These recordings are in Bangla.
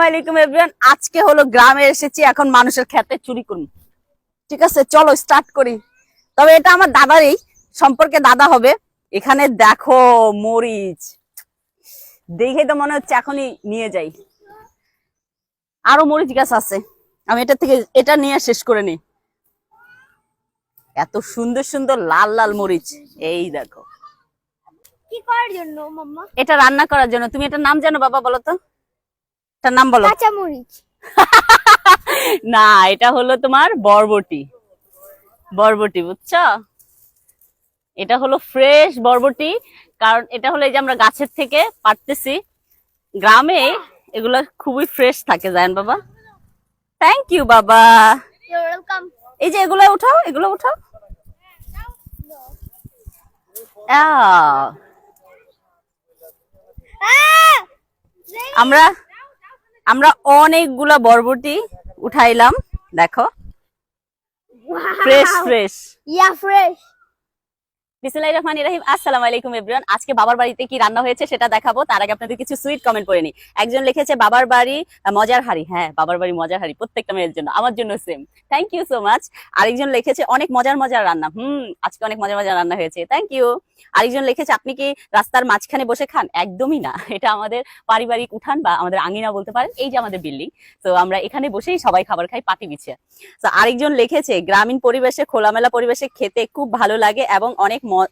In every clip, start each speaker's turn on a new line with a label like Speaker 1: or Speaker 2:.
Speaker 1: আসসালামু আলাইকুম এভরিওয়ান। আজকে হলো গ্রামে এসেছি, এখন মানুষের খেতে চুরি করুন। ঠিক আছে, চলো স্টার্ট করি। তবে এটা আমার দাদারই সম্পর্কে দাদা হবে। এখানে দেখো মরিচ, দেখে তো মনে হচ্ছে এখনই নিয়ে যাই। আরো মরিচ গাছ আছে, আমি এটা থেকে এটা নিয়ে শেষ করে নিই। এত সুন্দর সুন্দর লাল লাল মরিচ, এই দেখো।
Speaker 2: কি করার জন্য মাম্মা?
Speaker 1: এটা রান্না করার জন্য। তুমি এটার নাম জানো বাবা? বলো তো, এটার নাম বলো।
Speaker 2: কাঁচা মরিচ।
Speaker 1: না, এটা হলো তোমার বরবটি। বরবটি, বুঝছো? এটা হলো ফ্রেশ বরবটি, কারণ এটা হলো এই যে আমরা গাছের থেকে পাড়তেছি। গ্রামে এগুলো খুবই ফ্রেশ থাকে, জানেন বাবা। থ্যাংক ইউ বাবা।
Speaker 2: You're welcome.
Speaker 1: এই যে এগুলো উঠাও, এগুলো উঠাও। আমরা আমরা অনেকগুলা বরবটি উঠাইলাম, দেখো ফ্রেশ ফ্রেশ।
Speaker 2: Yeah, fresh.
Speaker 1: বিসমিল্লাহির রহমানির রহিম। আসসালামু আলাইকুম এভরিওয়ান। আজকে বাবার বাড়িতে কি রান্না হয়েছে সেটা দেখাবো। তার আগে আপনাদের কিছু সুইট কমেন্ট করে নিই। একজন লিখেছে বাবার বাড়ি মজার হাড়ি। হ্যাঁ, বাবার বাড়ি মজার হাড়ি, প্রত্যেকটা মেয়ের জন্য, আমার জন্য same. Thank you so much. আরেকজন লিখেছে অনেক মজার মজার রান্না। আজকে অনেক মজার মজার রান্না হয়েছে, থ্যাংক ইউ। আরেকজন লিখেছে আপনি কি রাস্তার মাঝখানে বসে খান? একদমই না, এটা আমাদের পারিবারিক উঠান বা আমাদের আঙিনা বলতে পারেন। এই যে আমাদের বিল্ডিং, তো আমরা এখানে বসেই সবাই খাবার খাই পাটি বিছিয়ে। তো আরেকজন লিখেছে গ্রামীণ পরিবেশে খোলামেলা পরিবেশে খেতে খুব ভালো লাগে এবং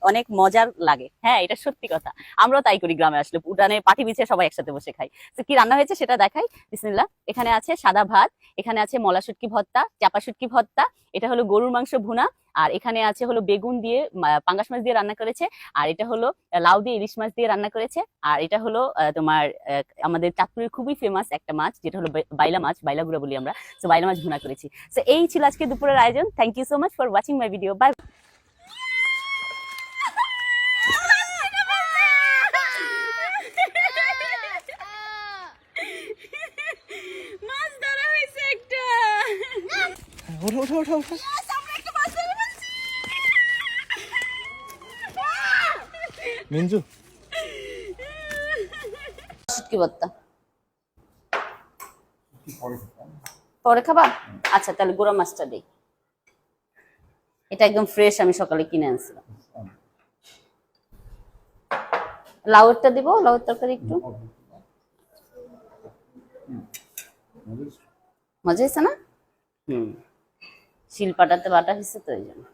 Speaker 1: অনেক মজার লাগে। হ্যাঁ, এটা সত্যি কথা। আমরাও তাই করি, গ্রামে আসলে উঠানে পাটি বিছিয়ে সবাই একসাথে বসে খাই। তো কি রান্না হয়েছে সেটা দেখাই। বিসমিল্লাহ। এখানে আছে সাদা ভাত, এখানে আছে মলা শুটকি ভর্তা, চাপা শুটকি ভর্তা, এটা হলো গরুর মাংস ভুনা, আর এখানে আছে হলো বেগুন দিয়ে পাঙ্গাস মাছ দিয়ে রান্না করেছে, আর এটা হলো লাউ দিয়ে ইলিশ মাছ দিয়ে রান্না করেছে, আর এটা হলো তোমার আমাদের চাঁদপুরের খুবই ফেমাস একটা মাছ, যেটা হলো বাইলা মাছ, বাইলা গুঁড়া বলি আমরা। তো বাইলা মাছ ভুনা করেছি। তো এই ছিল আজকে দুপুরের আয়োজন। Thank you so much for watching my video. Bye. মাছ ধরা হয়েছে একটা।
Speaker 3: ওঠো ওঠো ওঠো ওঠো। মিঞ্জু,
Speaker 1: শুটকি ভর্তা পরে খাবা? আচ্ছা, তাহলে গুঁড়া মাছটা দিই। এটা একদম ফ্রেশ, আমি সকালে কিনে আনছিলাম। লাউয়েরটা দিব, লাউয়ের তরকারি একটু মজা হয়েছে না? শিলপাটাতে বাটা হয়েছে তো, এই জন্য।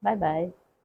Speaker 1: Bye bye.